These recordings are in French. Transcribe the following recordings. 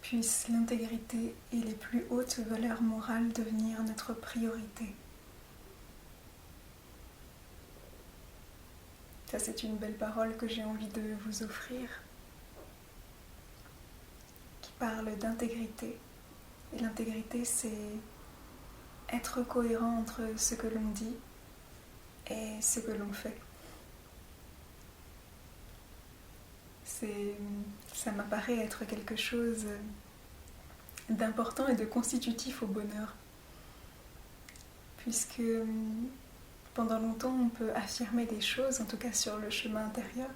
puisse l'intégrité et les plus hautes valeurs morales devenir notre priorité. Ça, c'est une belle parole que j'ai envie de vous offrir, qui parle d'intégrité. Et l'intégrité, c'est être cohérent entre ce que l'on dit et ce que l'on fait. Ça m'apparaît être quelque chose d'important et de constitutif au bonheur. Puisque pendant longtemps, on peut affirmer des choses, en tout cas sur le chemin intérieur,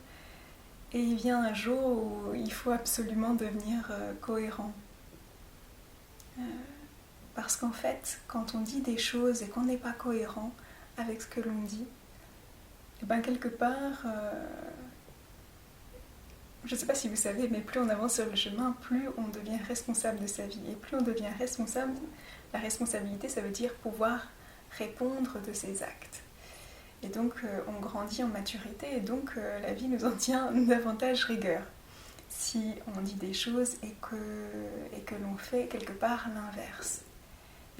et il vient un jour où il faut absolument devenir cohérent. Parce qu'en fait, quand on dit des choses et qu'on n'est pas cohérent avec ce que l'on dit, et ben quelque part, je ne sais pas si vous savez, mais plus on avance sur le chemin, plus on devient responsable de sa vie. Et plus on devient responsable, la responsabilité, ça veut dire pouvoir répondre de ses actes. Et donc, on grandit en maturité, et donc la vie nous en tient davantage rigueur. Si on dit des choses et que l'on fait quelque part l'inverse.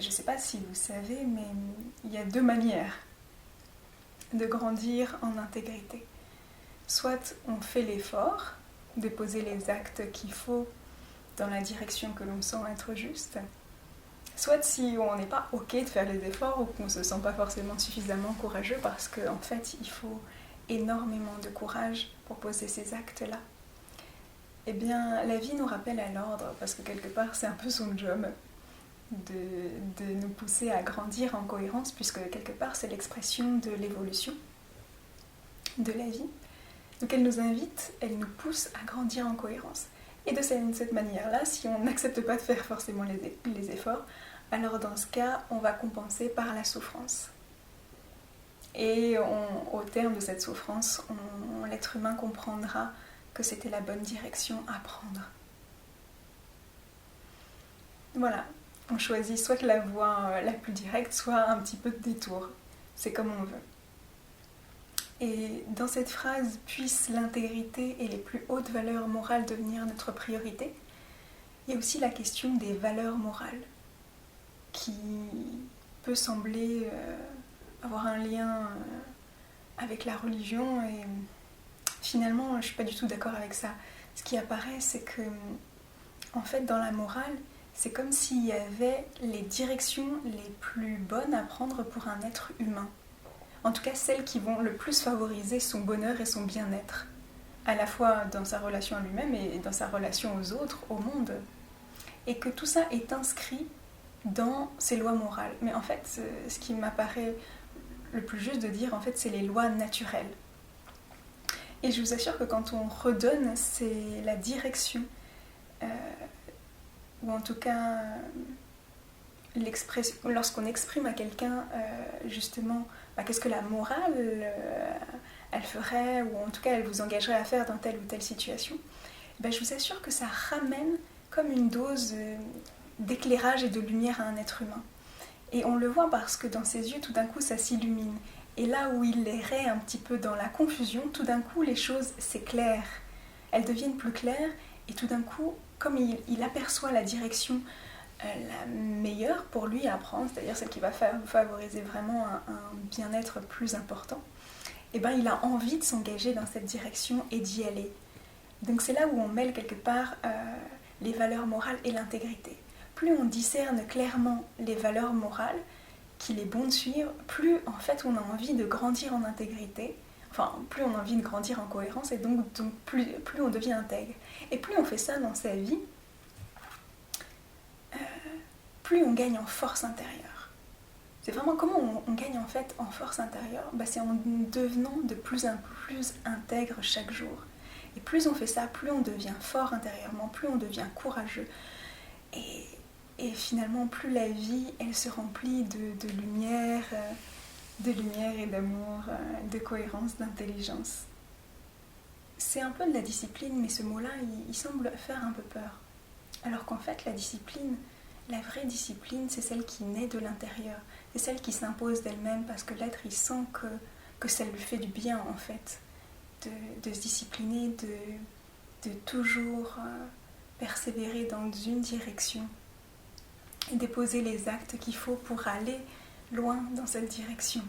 Je ne sais pas si vous savez, mais il y a deux manières de grandir en intégrité. Soit on fait l'effort de poser les actes qu'il faut dans la direction que l'on sent être juste, soit si on n'est pas ok de faire les efforts ou qu'on ne se sent pas forcément suffisamment courageux parce qu'en fait il faut énormément de courage pour poser ces actes-là. Eh bien la vie nous rappelle à l'ordre parce que quelque part c'est un peu son job de nous pousser à grandir en cohérence puisque quelque part c'est l'expression de l'évolution de la vie. Donc elle nous invite, elle nous pousse à grandir en cohérence. Et de cette manière-là, si on n'accepte pas de faire forcément les efforts, alors dans ce cas, on va compenser par la souffrance. Et au terme de cette souffrance, l'être humain comprendra que c'était la bonne direction à prendre. Voilà, on choisit soit la voie la plus directe, soit un petit peu de détour. C'est comme on veut. Et dans cette phrase, puisse l'intégrité et les plus hautes valeurs morales devenir notre priorité, il y a aussi la question des valeurs morales, qui peut sembler avoir un lien avec la religion, et finalement, je ne suis pas du tout d'accord avec ça. Ce qui apparaît, c'est que, en fait, dans la morale, c'est comme s'il y avait les directions les plus bonnes à prendre pour un être humain. En tout cas, celles qui vont le plus favoriser son bonheur et son bien-être, à la fois dans sa relation à lui-même et dans sa relation aux autres, au monde. Et que tout ça est inscrit dans ces lois morales. Mais en fait, ce qui m'apparaît le plus juste de dire, en fait, c'est les lois naturelles. Et je vous assure que quand on redonne, c'est la direction, ou en tout cas, lorsqu'on exprime à quelqu'un, justement, qu'est-ce que la morale, elle ferait, ou en tout cas, elle vous engagerait à faire dans telle ou telle situation, je vous assure que ça ramène comme une dose d'éclairage et de lumière à un être humain. Et on le voit parce que dans ses yeux, tout d'un coup, ça s'illumine. Et là où il errait un petit peu dans la confusion, tout d'un coup, les choses s'éclairent. Elles deviennent plus claires, et tout d'un coup, comme il aperçoit la direction la meilleure pour lui à prendre, c'est-à-dire celle qui va favoriser vraiment un bien-être plus important, et il a envie de s'engager dans cette direction et d'y aller. Donc c'est là où on mêle quelque part les valeurs morales et l'intégrité. Plus on discerne clairement les valeurs morales qu'il est bon de suivre, plus en fait on a envie de grandir en intégrité, enfin plus on a envie de grandir en cohérence, et donc plus on devient intègre. Et plus on fait ça dans sa vie, plus on gagne en force intérieure. C'est vraiment comment on gagne en fait en force intérieure, c'est en devenant de plus en plus intègre chaque jour. Et plus on fait ça, plus on devient fort intérieurement, plus on devient courageux. Et finalement, plus la vie, elle se remplit de lumière et d'amour, de cohérence, d'intelligence. C'est un peu de la discipline, mais ce mot-là, il semble faire un peu peur. Alors qu'en fait, la discipline, la vraie discipline, c'est celle qui naît de l'intérieur. C'est celle qui s'impose d'elle-même parce que l'être, il sent que ça lui fait du bien, en fait, de se discipliner, de toujours persévérer dans une direction et déposer les actes qu'il faut pour aller loin dans cette direction.